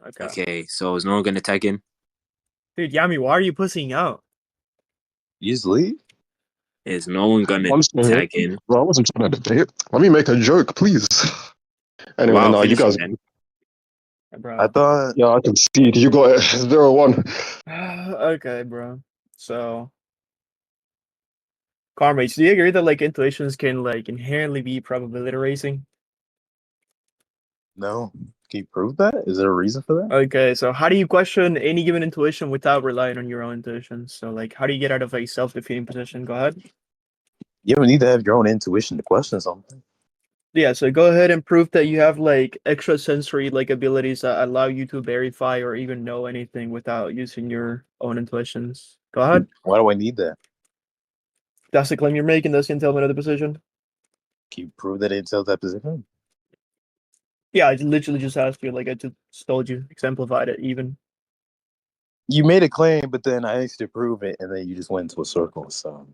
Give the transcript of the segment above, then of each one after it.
Okay. Okay, so is no one gonna tag in? Dude, Yami, why are you pussing out? You just leave? Is no one gonna I'm sorry. tag in? Bro, I wasn't trying to debate. Let me make a joke, please. Anyway, Wow, no, you finish it, guys. man. Bro. I thought. Yeah, I can see you got it 0-1. Okay, bro. So, Carmates, do you agree that like intuitions can like inherently be probability racing? No. Can you prove that? Is there a reason for that? Okay, so how do you question any given intuition without relying on your own intuition? So, like, how do you get out of a self-defeating position? Go ahead. You don't need to have your own intuition to question something. Yeah, so go ahead and prove that you have like extrasensory like abilities that allow you to verify or even know anything without using your own intuitions. Go ahead. Why do I need that? That's the claim you're making. That's the entailment of the position. Can you prove that it tells that position? Yeah, I literally just asked you, like I just told you, exemplified it even. You made a claim, but then I asked you to prove it, and then you just went into a circle. So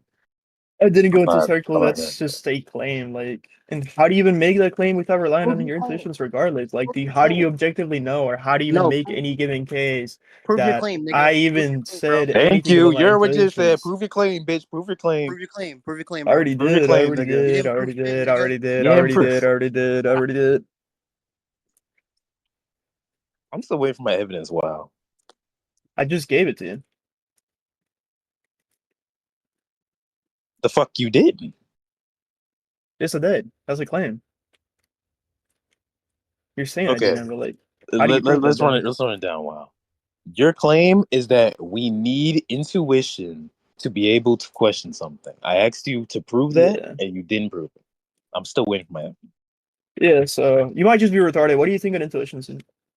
I didn't go into a Alright, circle. alright, That's just a claim. Like, and how do you even make that claim without relying Prove on your your claim. intuitions? Regardless, like, Prove your how do you claim. objectively know, or how do you even No, make prove- any given case Prove your that claim, nigga. I Prove your even claim, said bro. thank anything you. about my You're what you said. intuitions? Prove your claim, bitch. Prove your claim. Prove your claim. Prove your claim, I bro. already Prove your did. I claim, already nigga. You did. didn't I prove already shit, did. I nigga. already did. I Yeah, already proof. did. I already did. I already did. I'm still waiting for my evidence. Wow. I just gave it to you. The fuck you did? Yes, I did. That's a claim. You're saying I Okay. didn't relate. How do you prove Let's that, run then? it. Let's run it down. Wow. Your claim is that we need intuition to be able to question something. I asked you to prove that, Yeah. and you didn't prove it. I'm still waiting for my evidence. Yeah, so you might just be retarded. What do you think an intuition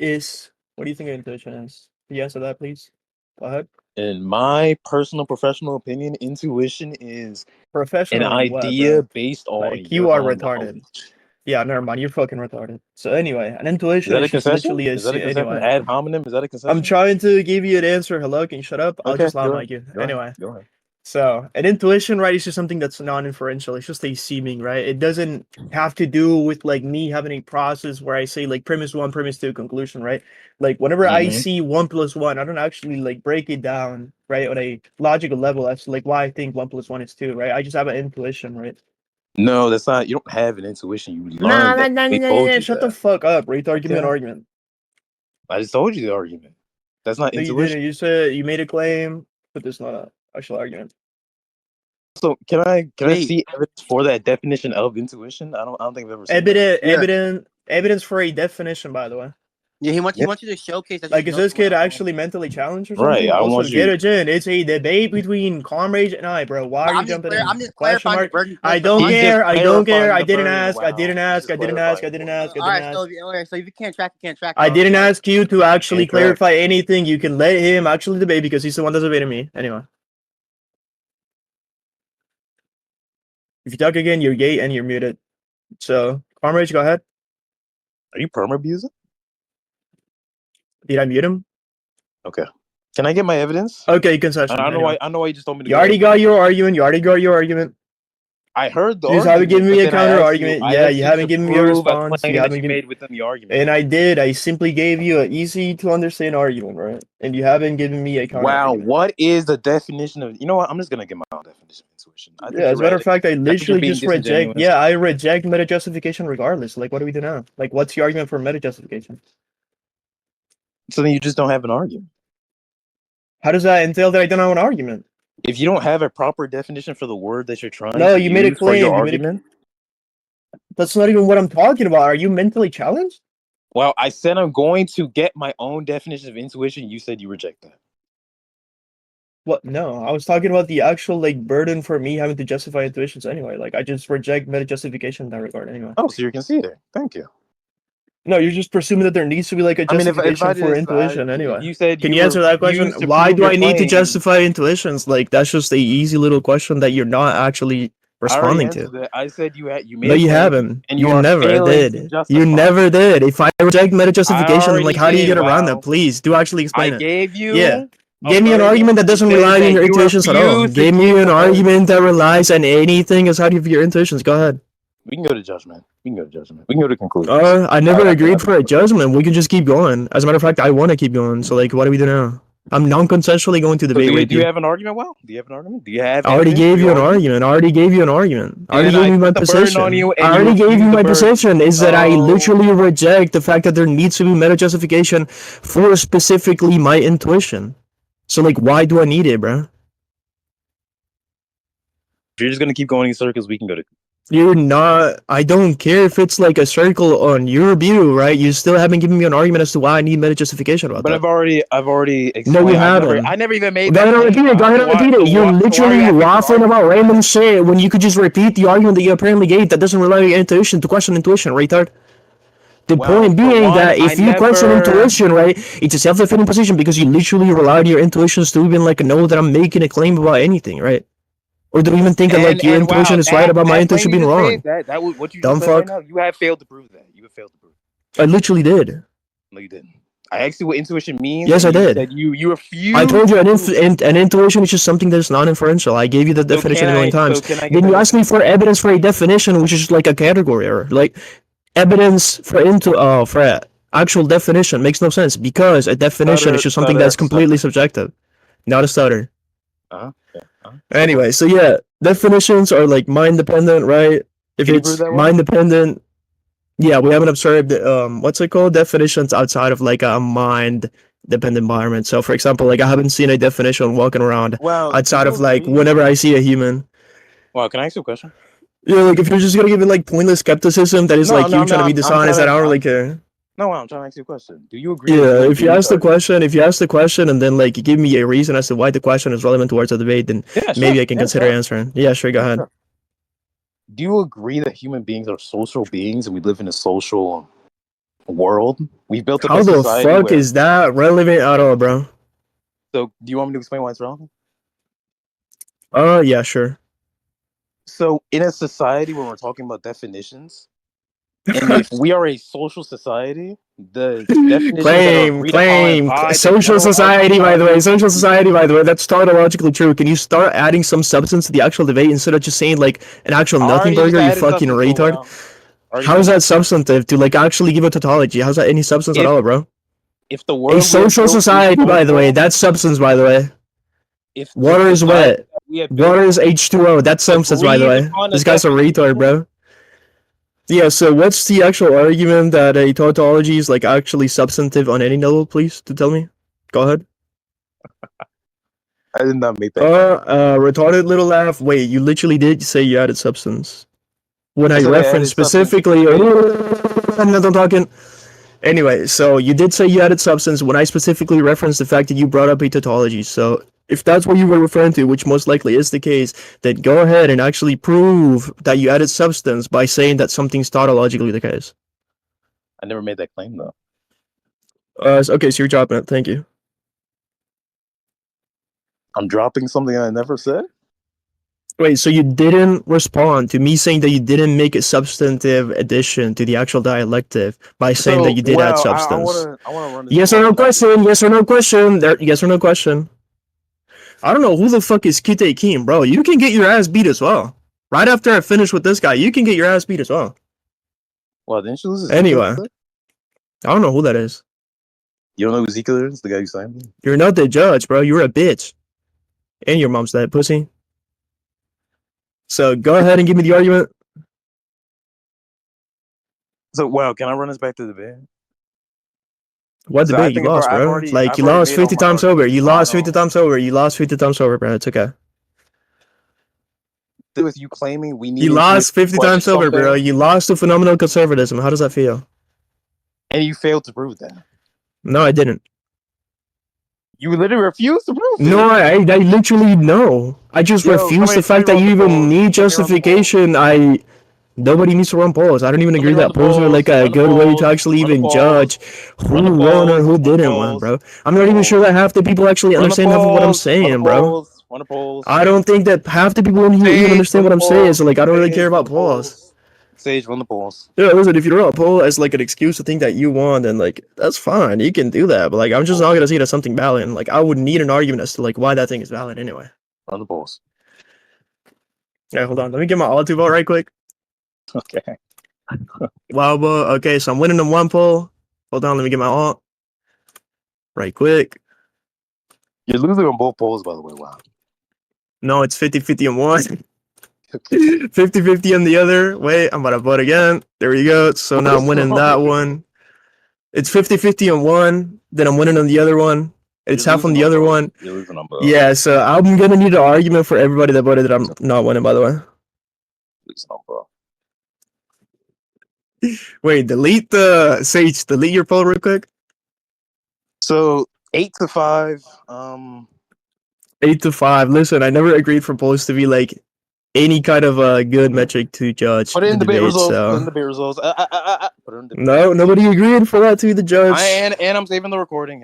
is? What do you think an intuition is? Can you answer that, please? Go ahead. In my personal professional opinion, intuition is an Professional in what, idea bro? based on Like, you your are own retarded. knowledge. Yeah, never mind. You're fucking retarded. So anyway, an Is intuition that a is just concession? literally Is that a concession? anyway. Ad hominem? Is that a concession? I'm trying to give you an answer. Hello, can you shut up? I'll Okay, just loud go mic you. ahead. Go Anyway. ahead. Go ahead. So an intuition, right, is just something that's non-inferential. It's just a seeming, right? It doesn't have to do with like me having a process where I say like premise one, premise two, conclusion, right? Like whenever I Mhm. see 1+1, I don't actually like break it down, right, on a logical level as to like why I think 1+1 is 2, right? I just have an intuition, right? No, that's not. You don't have an intuition. You Nah, learned that. They told you shut the that. fuck up, retard. Give me an Okay. argument. I just told you the argument. That's not No, you intuition. didn't. You said you made a claim, but there's not an actual argument. So can I Wait. see evidence for that definition of intuition? I don't think I've ever seen that. Evidence for a definition, by the way. Yeah, he wants Yeah. you to showcase that. Like, you is know this kid someone else. actually mentally challenged or Right, something? I Also, want get you. it in. It's a debate between Carmage and I, bro. Why are you jumping in? I'm just Question clarifying the mark? burden. I don't He's care. just I don't care. clarifying I the didn't burden. ask. I Wow. didn't He's ask. just I didn't ask. I clarifying didn't for ask. I us. All didn't right, ask. so if you can't track, you can't track. I Bro. didn't Sorry. ask you to actually Can't track. clarify anything. You can let him actually debate because he's the one that's debating me. Anyway. If you talk again, you're gay and you're muted. So, Carmage, go ahead. Are you perma abusing? Did I mute him? Okay. Can I get my evidence? Okay, concession. I know Anyway. why you just told me to You go already ahead. got your argument. You already got your argument. I heard the You just argument. haven't given me but a then counter argument. I Yeah, asked you haven't to given me a prove response. claim You that haven't you given. made within the argument. And I did. I simply gave you an easy to understand argument, right? And you haven't given me a counter Wow, argument. what is the definition of? You know what? I'm just gonna get my own definition of intuition. I think Yeah, as a you're matter right. of fact, I I think you're literally being just reject. disingenuous. Yeah, I reject meta justification regardless. Like, what do we do now? Like, what's the argument for meta justification? So then you just don't have an argument. How does that entail that I don't have an argument? If you don't have a proper definition for the word that you're trying No, to you made a use for your claim. You made a. argument, That's not even what I'm talking about. Are you mentally challenged? well, I said I'm going to get my own definition of intuition. You said you reject that. What? No, I was talking about the actual like burden for me having to justify intuitions anyway. Like, I just reject meta justification in that regard anyway. Oh, so you're conceding. Thank you. No, you're just presuming that there needs to be like a I mean, justification for if intuition anyway. if you said Can you answer that question? refused to Why prove do your I need to claim, justify intuitions? Like, that's just a easy little question that you're not actually I already responding to. answered that. I said you made No, a you claim, haven't. and You are never failing to did. justify. You never did. If I reject meta justification, then already like, how do you did, get around that? Wow. Please do actually explain I it. gave you Yeah. a Give me an verdict argument that doesn't says rely on that your you intuitions at all. refuse to Give me give an a verdict. argument that relies on anything outside of your intuitions. Go ahead. We can go to judgment. We can go to judgment. We can go to conclusion. I never agreed for a judgment. We can just keep going. As a matter of fact, I want to keep going. So like, what do we do now? I'm non-consensually going to So debate with do you. you have an argument? Well, do you have an argument? Do you have? I already evidence gave for you your an argument. I already gave you an argument. I already And gave I you my put the burden position. on you and I already you gave you refuse my the burden. position. Is that I No. literally reject the fact that there needs to be meta justification for specifically my intuition. So like, why do I need it, bro? If you're just gonna keep going in circles, we can go to. You're not. I don't care if it's like a circle on your view, right? You still haven't given me an argument as to why I need meta justification about But that. I've already No, explained. you I never, haven't. I never even made. Go ahead that and repeat claim, it. Go ahead and so why- repeat it. so You're why- so why literally are you asking for waffling argument? about random shit when you could just repeat the argument that you apparently gave that doesn't rely on your intuition to question intuition, retard. The Well, point for being one, that if I you question never- intuition, right, it's a self-defeating position because you literally rely on your intuitions to even like know that I'm making a claim about anything, right? Or do you even think that like your intuition wow, is right about my that intuition claim being you just wrong? made, that what you Dumb just said right fuck. now, you have failed to prove that. You have failed to prove. I literally did. No, you didn't. I asked you what intuition means. Yes, and I you did. said you refused. I told you to an, prove it. an intuition is just something that's non-inferential. I gave you the definition can a million I- times. so can I get Then you that- asked me for evidence for a definition, which is like a category error. Like evidence for for actual definition makes no sense because a definition is just something that's completely subjective, not a stutter. Uh-huh. Yeah. Uh-huh. Anyway, so yeah, definitions are like mind dependent, right? If Can you it's prove that one? mind dependent, yeah, we haven't observed what's it called? Definitions outside of like a mind dependent environment. So for example, like I haven't seen a definition walking around Well, outside do of you like agree- whenever I see a human. Well, can I ask you a question? Yeah, like if you're just gonna give it like pointless skepticism that is No, like no, you trying to be I'm dishonest, trying I to- don't really care. No, I'm trying to ask you a question. Do you agree? Yeah, with if you beings ask the are- question, and then like you give me a reason as to why the question is relevant towards the debate, then Yeah, maybe sure. I can Yeah, consider sure. answering. Yeah, sure, go Yeah, ahead. sure. Do you agree that human beings are social beings and we live in a social world? We've built up How a the society fuck where- is that relevant at all, bro? So, do you want me to explain why it's relevant? Yeah, sure. So, in a society where we're talking about definitions, and if we are a social society, the definitions that are agreed upon by the Social general society, by the way. society- Social society, by the way. That's tautologically true. Can you start adding some substance to the actual debate instead of just saying like an actual I nothing already just burger? You added fucking substance, retard. Joel. Already How is said- that substantive to like actually give a tautology? How's that any substance at If- all, bro? If the world A we social have built is society, by the way. social- That's substance, by the way. if the Water is society wet. that we have built Water is H2O. That's substance, by the agreed way. upon a This guy's a retard, definition- bro. Yeah, so what's the actual argument that a tautology is like actually substantive on any level, please, to tell me? Go ahead. I did not make that. Retarded little laugh. Wait, you literally did say you added substance. When I said I added referenced substance. specifically, I'm not talking. Anyway, so you did say you added substance when I specifically referenced the fact that you brought up a tautology. So if that's what you were referring to, which most likely is the case, then go ahead and actually prove that you added substance by saying that something's tautologically the case. I never made that claim though. Okay, so you're dropping it. Thank you. I'm dropping something I never said. Wait, so you didn't respond to me saying that you didn't make a substantive addition to the actual dialective by saying that you did add substance? I wanna run this Yes or no back. question? Yes or no question? There, yes or no question? I don't know who the fuck is Kite Keem, bro. You can get your ass beat as well. Right after I finish with this guy, you can get your ass beat as well. Well, didn't you lose? Ezekiel? Anyway. I don't know who that is. You don't know who Ezekiel is? The guy who signed me? You're not the judge, bro. You're a bitch. And your mom's that pussy. So go ahead and give me the argument. So, wow, can I run this back to the debate? What So I debate? You think I've lost, bro. already- Like I've you already lost made all 50 my times arguments. over. You I lost know. 50 times over. You lost 50 times over, bro. It's okay. With you claiming we need You to lost 50 question times over, bro. something, You lost to phenomenal conservatism. How does that feel? and you failed to prove that. No, I didn't. You literally refused to prove it. No, I literally no. I just Yo, refuse somebody- the fact that somebody you run the even polls. need Somebody run the justification. Nobody needs to run polls. I don't even agree Somebody that run the polls are like a polls, run the good way polls, to actually run the even polls, judge who run the won or polls, who run the didn't win, polls, bro. I'm not even polls. sure that half the people actually Run the understand half of what I'm polls, run the saying, bro. polls, run the polls. I don't think that half the people in here even Sage, understand what run I'm the saying. polls. So like, I don't really Sage, care run about the polls. Sage, run the polls. Yeah, listen, if you run a poll as like an excuse to think that you won, then like that's fine. You can do that. But like I'm just not gonna see it as something valid. And like I would need an argument as to like why that thing is valid anyway. Run the polls. Yeah, hold on. Let me get my all to vote right quick. Okay. Wow, but okay, so I'm winning in one poll. Hold on, let me get my alt. Right quick. You're losing on both polls, by the way. Wow. No, it's 50-50 on one. 50-50 on the other. Wait, I'm about to vote again. There we go. So now I'm winning that one. It's 50-50 on one. Then I'm winning on the other one. It's You're half on losing the other both. one. You're losing on both. Yeah, so I'm gonna need an argument for everybody that voted that I'm not winning, by the way. Losing on both. Wait, delete your poll real quick. So 8-5. 8-5. Listen, I never agreed for polls to be like any kind of a good metric to judge Put it in the debate debate. results. So Put it in debate results. Put it in debate. no, nobody agreed for that to be the judge. And I'm saving the recording.